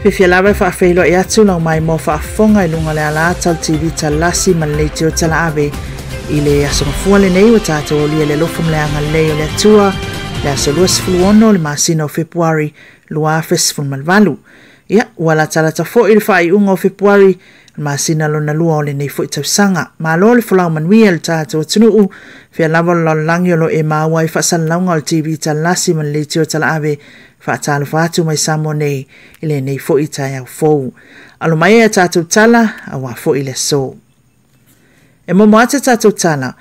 Fifia lava whaafeilo e atu lau mai mo whaafonga I lunga le ala tau TV talasi man le teo tala ave I le asongafua le nei wa tātou o lia le lofum le anga leo le atua le aso lua sifuluono le masina o Februari lua fesifun malvalu. Ia, wala talata fo I le whai unga o Februari masina lona lua o le nei fo I tausanga. Ma lo le fulau manuia le tātou tunuu fia lava lo langi o lo e maua I whaasalaunga o le TV talasi man le teo tala ave whaatalo whātu mai samo nei I le nei fo I tai au fou. Alo mai e tātou tala a wā fo I le so. E mo moate tātou tala,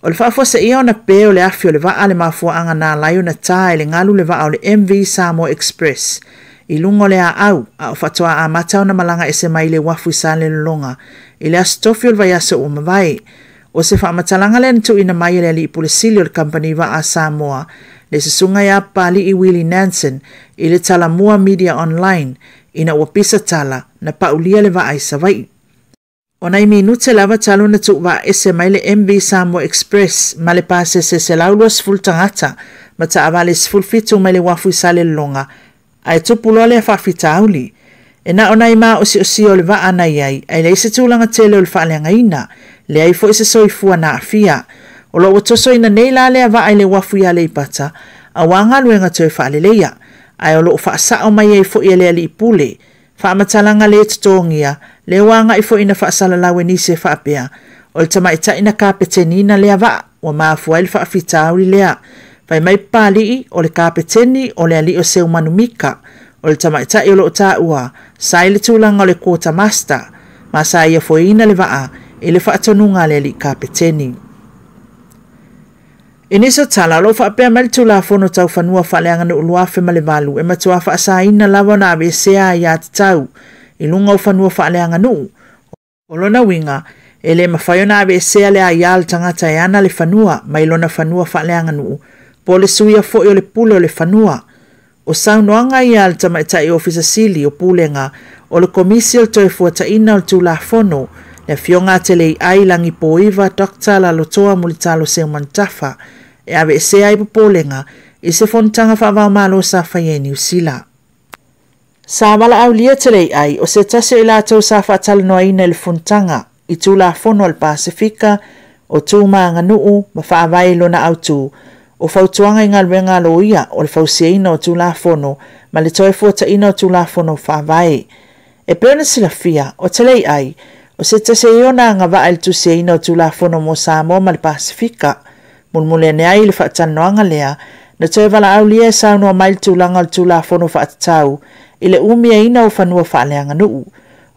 o le whaafua se ia o na pē o le afi o le waa le mafua anga nā lai o na tā le ngalu le waa o le MV Samoa Express. I lungo le a au, a o whatoa a matau na malanga ese mai le wafu I sa le longa. I le astofi o le vaiaso o mawai. O se whaamatalanga le ntu ina mai le li pulisili o le company waa Samoa. Le sasunga ya pali I Willie Nansen I le tala mua media online ina wapisa tala na paulia le waa isa vai. O nai minute lava talo na tuwa ese mai le MV Samoa Express ma le pase se laulua siful tangata ma ta avale siful fitu mai le wafu isa le longa ai tupulo le whawhita auli. E na o nai maa osi o le waa na iai ai le ise tūlanga tele o le whaaleanga ina le ai fo ise soifua na afia. O lo watoso ina nei la lea wa ai le wafu ia le ipata, a wanga luenga toi whaale leia, ai o lo whaasa o mai e fo ia lea li ipule, whaamatalanga le tutongia, le wanga I fo ina whaasala lawe nise whaapea, o le tamaita ina kapeteni ina lea wa, wa maafua il whaafita auri lea, vai mai pali o le kapeteni o le ali o seu manumika, o le tamaita I o lo ta ua, sa ile tūlanga o le kota master, ma sa ia fo ina le waa, ile whaatonunga le ali kapeteni. Iniso tala lo whaapea mali tula fono tau whanua whaaleanga no uluafe malevalu e matua whaasa ina lawa na awe sea I ati tau I lunga o whanua whaaleanga no. O lona winga e le mawhaio na awe sea le a ial tangata e ana le whanua mai lona whanua whaaleanga no po le suia fo o le pule o le whanua. O saunoanga ial tamaita I ofisa sili o pulenga o le komisi o toi fuata ina o tula fono le fionga tele ai langi poiva Dr. la lotoa mulitalo se mantafa e ave se ai popolenga I se fontanga whaavau malo sa whaie New Zealand. Sa wala au lia tele ai o se tase I latou sa whaatala noa ina le fontanga I tula fono al Pasifika o tūmaanga nuu ma whaavai lona au tū o whautuanga I ngalwenga loia o le whausia ina o tula fono ma le toi fuata ina o tula fono whaavai. E peona sila fia o tele ai o se tase iona nga waa il tuse ina o tula fono mo Samoa ma le Pasifika. Mulmule ne ai le whaatanoanga lea, na toi wala au lia saunua mai tulanga o tula fono whaatatau, I le umia ina o whanua whaaleanga nuu.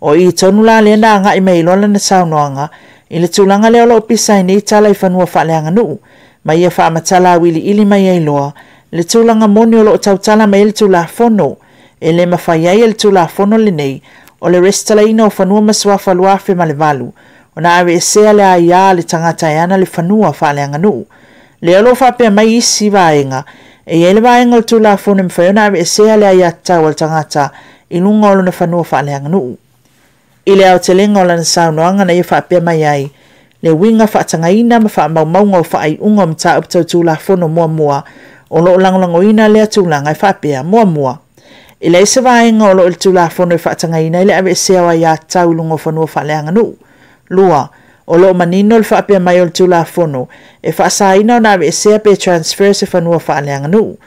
O I tonu la lea na anga I mei lola na saunoanga, I le tulanga lea lo pisa I tala I whanua whaaleanga nuu, ma ia whaamatala wili ili mai ai loa, le tulanga moni o lo tautala mai le tula fono, e le mawhaiai le tula fono le nei, o le restala ina o whanua masua whaluafe ma le valu, o na awe sea le a ia le tangata e ana le whanua whaaleanga nuu. Le alo whapea mai isi vaenga, e ele vaenga o tula fono mwhaiona awe sea le a ia tau al tangata I lunga o lona whanua whaaleanga nuu. I le au te lenga o lana saunoanga na ia whapea mai ai, le winga whaatangaina ma whaamaumaunga o whaai unga o mta uptau tula fono mua mua, o lo langolango ina lea tulanga I whapea mua mua. I le isa vaenga o lo il tula fono I whaatangaina ile awe sea wa ia tau lunga o whanua whaaleanga nuu. Lua, o lo manino le whaapea mai o le tula fono, e whaasaina o na awe sea pe transfer se whanua whaaleanga nuu.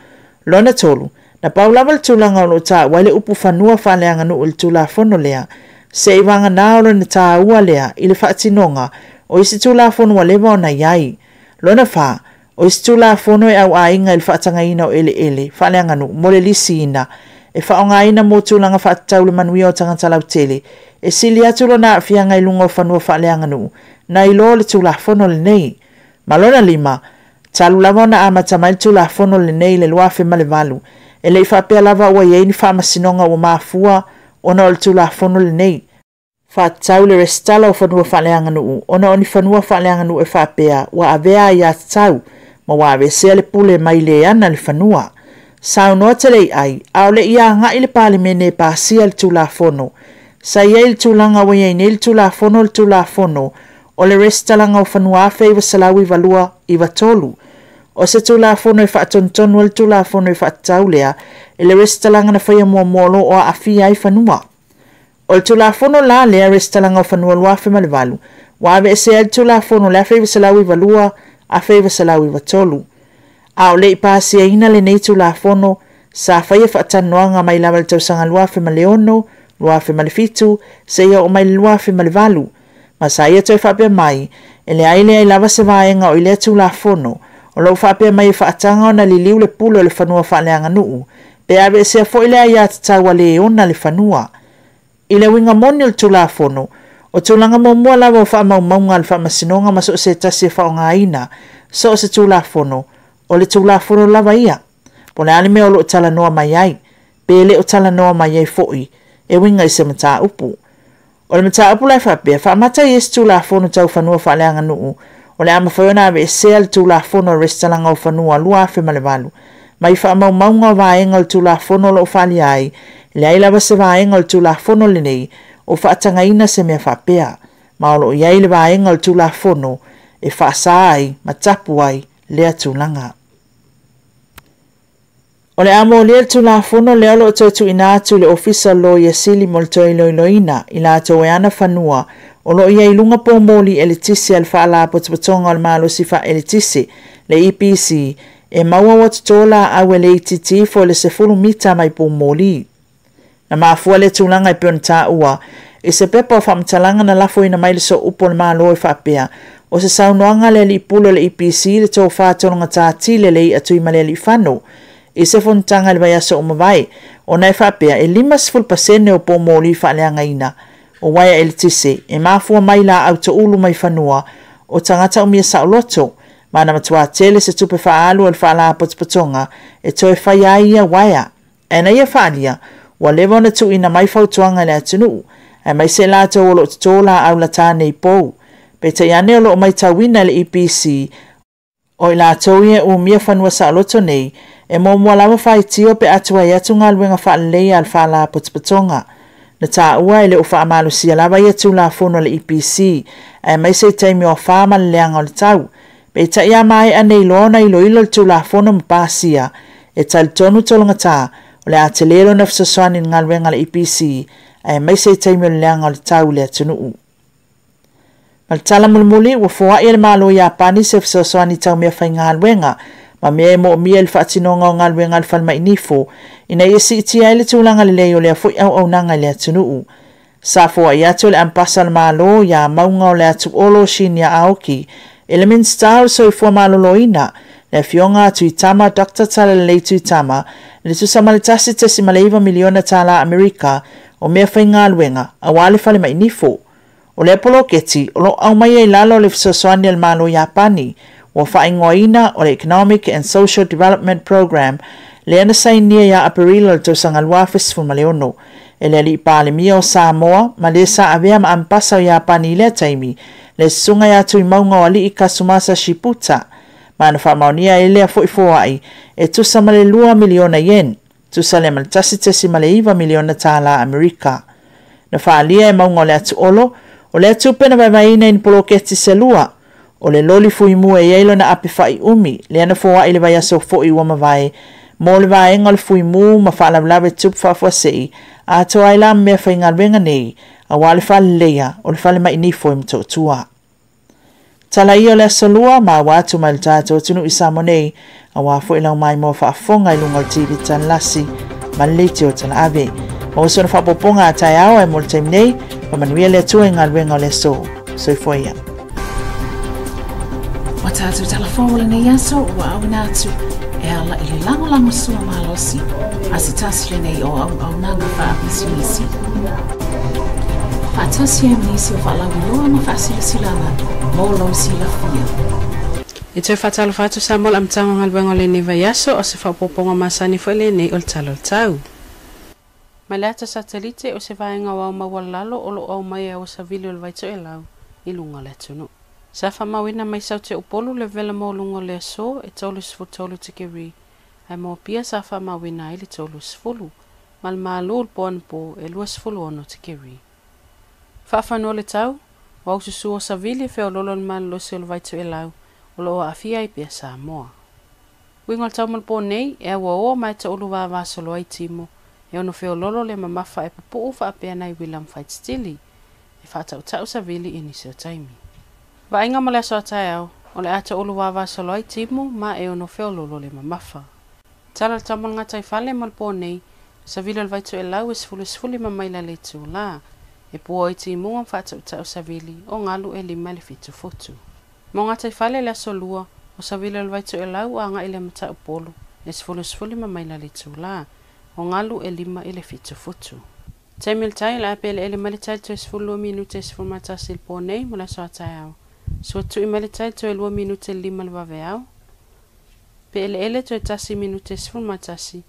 Lona tolu, na paulawa le tulanga o lo ta waile upu whanua whaaleanga nuu le tula fono lea, se I wanga na o le ta ua lea I le whaatinonga o isi tula fono wa lewa o na iai. Lona wha, o isi tula fono e au ainga il whaatangaina o ele whaaleanga nuu, mo le lisi ina, e whaonga ina mo tulanga whaatau le manuia o tangantalau tele, e sili atu lo na fianga I lunga o whanua whaaleanga nuu, na I lo le tula fono le nei. Malona lima, talu lava na amata mai tula fono le nei le luafe ma le valu, e le whapea lava ua yeini whaamasinonga o maafua ona o le tula fono le nei. Whaatau le restala o whanua whaaleanga nuu, ona o ni whanua whaaleanga nuu e whapea, wa avea I atau, ma wa ave sea le pule mai le ana le whanua. Saunoa tele ai, au le ia nga I le palimene pasia le tula fono, sa ia il tulanga wa yeini il tula fono, o le restalanga o whanua afe iwa salawi valua iwa tolu. O se tulafono e whaatontonu le tulafono e whaatau lea, e le restalanga na whaia mua molo o a awhia ai whanua. O le tulafono la lea restalanga o whanua luafe malivalu, wa ave e se al tulafono lea whaiva salawi valua, a whaiva salawi vatolu. A o le i pāsia ina le nei tulafono, sa whaia whaatanoanga mai lawa le tausanga luafe maleono, luafe malifitu, se ia o mai luafe malivalu. Ma sa ia toi whapea mai, e le aile ai lava se vaenga o i lea tulafono, o lau whapea mai whaatanga o na li liu le pulo le whanua whaaleanga nuu, pe ave se a fo ile ai atatawa le ona le whanua. I le winga moni o le tulafono, o tūlanga mua lava o whaamaumaunga le whaamasinonga maso se tasi e whaonga ina, so se tulafono, o le tulafono lava ia. Po le alime o lo tala noa mai ai, pe le o tala noa mai ai foi, e winga i se mata upu. O le mata upu lai whapea, whaamata i es tulafono tau whanua whaaleanga nuu, o le ama whaiona ave e sea le tulafono restalanga o whanua lua afe malevalu, mai whaamaumaunga vaenga o le tulafono lo whaali ai, le ai lava se vaenga o le tulafono le nei, o whaatanga ina se mea whapea, ma o lo iai le vaenga o le tulafono, e whaasa ai, ma tapu ai, lea tūlanga. O le amo le tulafono le alo tu ina atu le official lawyer Sili Moltoi Loiloina i la to ana fanua o lo ia ilunga po moli elitisi al fala potpotonga al malo sifa elitisi le EPC e maua wat tola a wele titi fo le sefulu mita mai po moli na mafua le tulanga i pionta ua e se pepa fa mtalanga na lafo ina mai le so upo le malo e fapea o se saunoanga le li pulo le EPC le to fa tonga tatile le atu i male li fano i se fontanga le vai so mavai o nai fapea e 5% o po moli fa le ina o waia elitisi e mafua mai la auto ulu mai fanua o tangata umia sa loto mana matua tele se tupe fa alu al fa la potpotonga e toe fa ia waia e na ia falia wa levo na tu ina mai fautuanga le atunu e mai se la to lo tola au la tane i pou pe te ane lo mai tawina le EPC o la toie o mia fanua sa loto nei e mo mo lava fai tio pe atua ia tunga luenga fa le al fa la potpotonga na ta ua ele o fa malu sia lava ia tu la fono le EPC e mai se taimi o fa mal leanga o le tau pe ta ia mai anei lona ilo ilo tu la fono mpasia e tal tonu tolonga ta o le atelero na fsaswani ngalwenga le EPC e mai se taimi o leanga o le tau le atunu mal tala mulmuli wa foa ia le malo ia pani se fsaswani tau mea fai ngalwenga ma mea mo mia le whaatinonga o ngalwenga le falma inifo ina ia si iti ai le tūlanga le leo le fui au nanga le atunu sa foa ia to le ampasa le malo ia maunga o le atu olo shinia aoki Element Star so i fua malolo ina, le fionga atu i tama Dr. Tala le leitu i tama, le tu samalitasi tesi maleiva miliona tala Amerika o mea whainga aluenga, a wale fale mai nifo. O le polo keti, o lo au mai e lalo le fsoswani al malo Japani, o whaingoa ina o le Economic and Social Development Program, le ana sainia ya aparilo le tausanga luafes fumaleono, e le li pale mia o Samoa, ma le sa avea ma ampasa o Japani le taimi, le sunga ya tu maunga wali i kasumasa shiputa, ma na whamaunia e lea foifoai, e tusa male 2 miliona yen, tusa le maltasi tesi male 1 miliona tala Amerika. Na whaalia e maunga o le atu olo, o le atu pena vaivaina in poloketi se lua, o le loli fui mua e eilo na api whai umi, le ana foa i le vai aso foi wama vai, mo le vai enga le fui mu ma whaalawlawe tup whafwasei, a to ai la mea whainga wenga nei, a wale whale lea, o le whale mai nifo im totua. Tala i o le asalua, ma watu mai le tātou tunu i Samonei, a wafo ilau mai mo whaafonga i lunga o TV tan lasi, ma leiti o tala ave. Ma usona whapoponga a tai awa e mo le taim nei, ma manuia le atua i ngalwenga o le so. So i foia. Wa tātou tala whawala nei aso, wa au nātu, e ala i le lango sua malosi, a si tasi le nei o au nanga whaapisi. Atasi e minisi o whalawiloa ma whaasilasilanga, mōlo sila fia. I tui whatalo whatu sa mola amtango ngalwenga le ne vaiaso o se whapoponga masani whale nei o le talo tau. Ma le ata satelite o se vaenga wau mawalalo o lo au mai au sa vili o le vaito e lau i lunga le tunu. Sa whamawina mai sau te upolu le vela mō lunga le so e tolu sfutolu te kiri. Ai mō pia sa whamawina i le tolu sfulu, mal mālu poan po e lua sfulu ono te kiri. Whaafano le tau, wau susu o sa vili feo lolo ni malo se o le vaitu e lau, o lo a fia i pia Samoa. Wingal tau malpo nei, e awa mai ta ulu wa solo ai timo. E ono feo lolo le mamafa e papu ufa apea nai William Fight Stili. E whātau tau sa vili ini seo taimi. Wa inga male so atai au, o le ata ulu wa solo ai timo, ma e ono feo lolo le mamafa. Tala tamal ngatai fale malpo nei, sa vili alvaitu e lau e sfuli mamaila le tu la. E pua ai timo ngam whātau tau sa vili, o ngalu e lima le fitu fotu. Mo ngatai fale le asolua, o sa vili alvaitu e lau a nga ile mata upolu, e sfuli mamaila le tu la. O ngalu e lima ile fitu fotu. Taimil tai la apele ele malitai to sfulu minute sfulu mata silpo nei mula so atai au. So tu malitai to 2 minute lima le vave au. Pe ele to tasi minute sfulu matasi.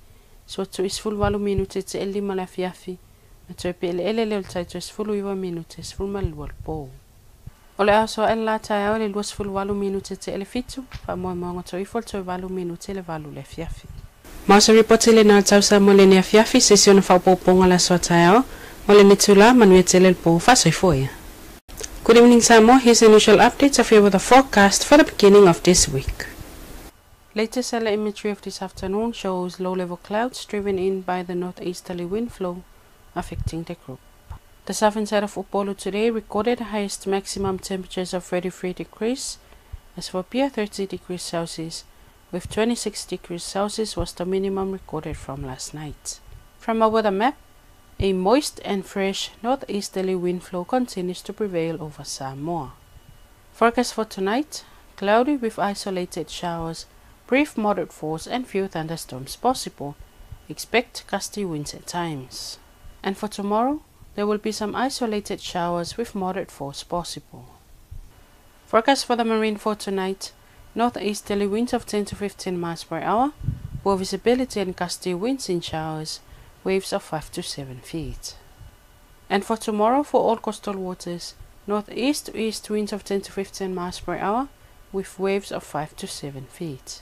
So tu sfulu 8 minute te lima le fiafi. Na to pe ele le tai to sfulu 1 minute sfulu mal walpo. Ole aso ela tai au le 2 minute te ele fitu. Fa mo to ifol to 8 minute le valu le fiafi. Masa ripotile na tausa mole ni afiafi session fa poponga la soatao mole ni tula manuia tele po fa soifoia. Good evening Samoa, here's initial updates of you with the forecast for the beginning of this week. Latest satellite imagery of this afternoon shows low-level clouds driven in by the northeasterly wind flow affecting the group. The southern side of Upolu today recorded the highest maximum temperatures of 33 degrees, as for Pia 30 degrees Celsius, with 26 degrees Celsius was the minimum recorded from last night. From our weather map, a moist and fresh northeasterly wind flow continues to prevail over Samoa. Forecast for tonight, cloudy with isolated showers, brief moderate force and few thunderstorms possible. Expect gusty winds at times. And for tomorrow, there will be some isolated showers with moderate force possible. Forecast for the marine for tonight, northeasterly winds of 10 to 15 miles per hour, poor visibility and gusty winds in showers, waves of 5 to 7 feet. And for tomorrow, for all coastal waters, northeast to east winds of 10 to 15 miles per hour, with waves of 5 to 7 feet.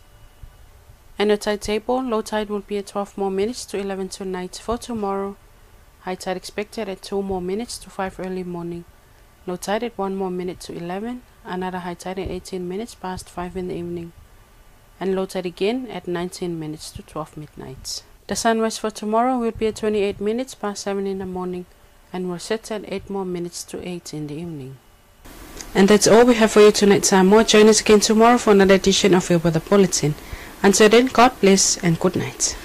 And the tide table, low tide will be at 12 more minutes to 11 tonight for tomorrow, high tide expected at 2 more minutes to 5 early morning, low tide at 1 more minute to 11, another high tide at 18 minutes past 5 in the evening, and low tide again at 19 minutes to 12 midnight. The sunrise for tomorrow will be at 28 minutes past 7 in the morning and will set at 8 more minutes to 8 in the evening. And that's all we have for you tonight, Samoa. Join us again tomorrow for another edition of your Weather Bulletin. Until then, God bless and good night.